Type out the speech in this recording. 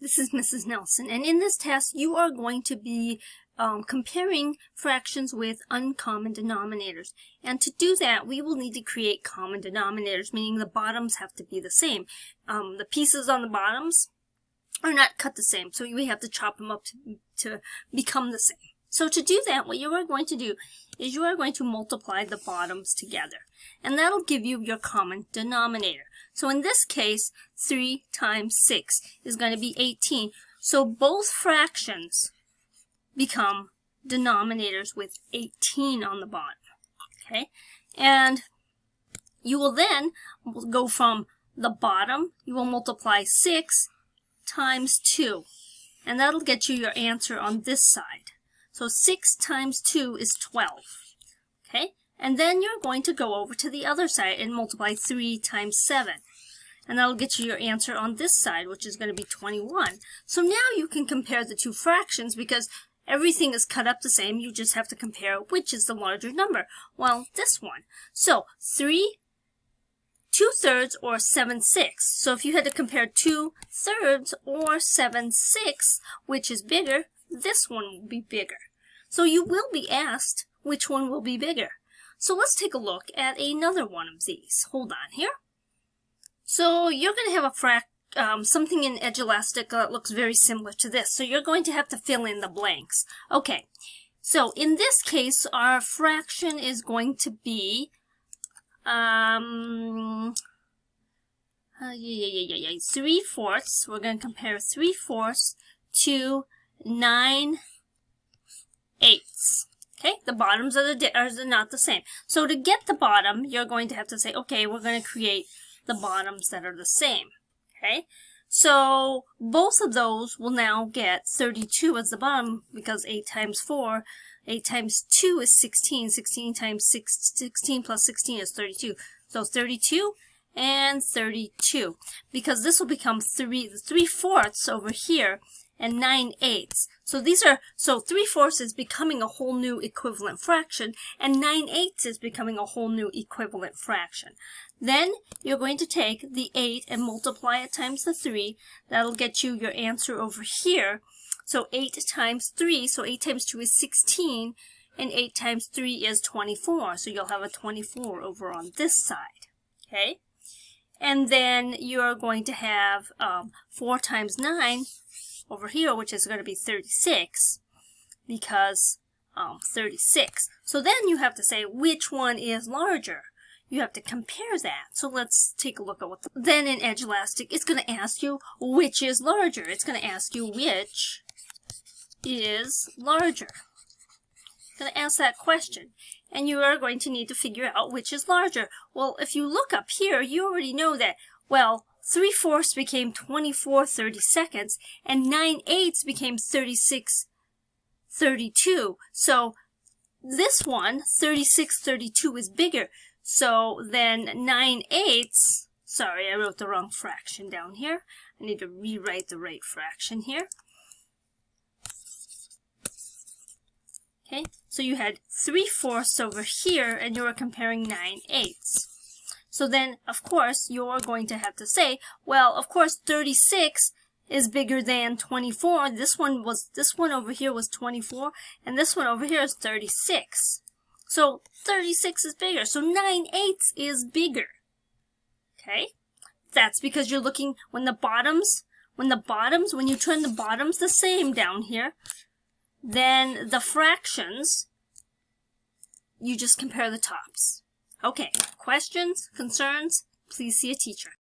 This is Mrs. Nelson, and in this test you are going to be comparing fractions with uncommon denominators. And to do that, we will need to create common denominators, meaning the bottoms have to be the same. The pieces on the bottoms are not cut the same, so we have to chop them up to become the same. So to do that, what you are going to do is you are going to multiply the bottoms together, and that'll give you your common denominator. So in this case, 3 times 6 is going to be 18. So both fractions become denominators with 18 on the bottom. Okay? And you will then go from the bottom, you will multiply 6 times 2. And that'll get you your answer on this side. So 6 times 2 is 12. Okay? And then you're going to go over to the other side and multiply 3 times 7. And that'll get you your answer on this side, which is going to be 21. So now you can compare the two fractions because everything is cut up the same. You just have to compare which is the larger number. Well, this one. So 3 2/3 or 7/6. So if you had to compare 2/3 or 7/6, which is bigger, this one will be bigger. So you will be asked which one will be bigger. So let's take a look at another one of these. Hold on here. So you're going to have a something in Edge Elastic that looks very similar to this. So you're going to have to fill in the blanks. Okay, so in this case, our fraction is going to be 3/4. We're going to compare 3/4 to 9/8. Okay, the bottoms are not the same. So to get the bottom, you're going to have to say, okay, we're going to create the bottoms that are the same. Okay, so both of those will now get 32 as the bottom because 8 times 4, 8 times 2 is 16. 16 times 16 plus 16 is 32. So 32 and 32, because this will become 3/4 over here and 9/8. So 3/4 is becoming a whole new equivalent fraction, and 9/8 is becoming a whole new equivalent fraction. Then you're going to take the 8 and multiply it times the 3. That'll get you your answer over here. So 8 times 3, so 8 times 2 is 16, and 8 times 3 is 24. So you'll have a 24 over on this side. Okay? And then you're going to have 4 times 9 over here, which is going to be 36, because 36. So then you have to say which one is larger. You have to compare that. So let's take a look at then in Edge Elastic, it's going to ask you which is larger. It's going to ask you which is larger. It's going to ask that question. And you are going to need to figure out which is larger. Well, if you look up here, you already know that, well, 3/4 became 24/32, and 9/8 became 36/32. So this one, 36/32, is bigger. So then 9/8, sorry, I wrote the wrong fraction down here. I need to rewrite the right fraction here. Okay, so you had 3/4 over here, and you were comparing 9/8. So then, of course, you're going to have to say, well, of course, 36 is bigger than 24. This one over here was 24, and this one over here is 36. So 36 is bigger. So 9/8 is bigger. Okay? That's because you're looking when you turn the bottoms the same down here, then the fractions, you just compare the tops. Okay, questions, concerns, please see a teacher.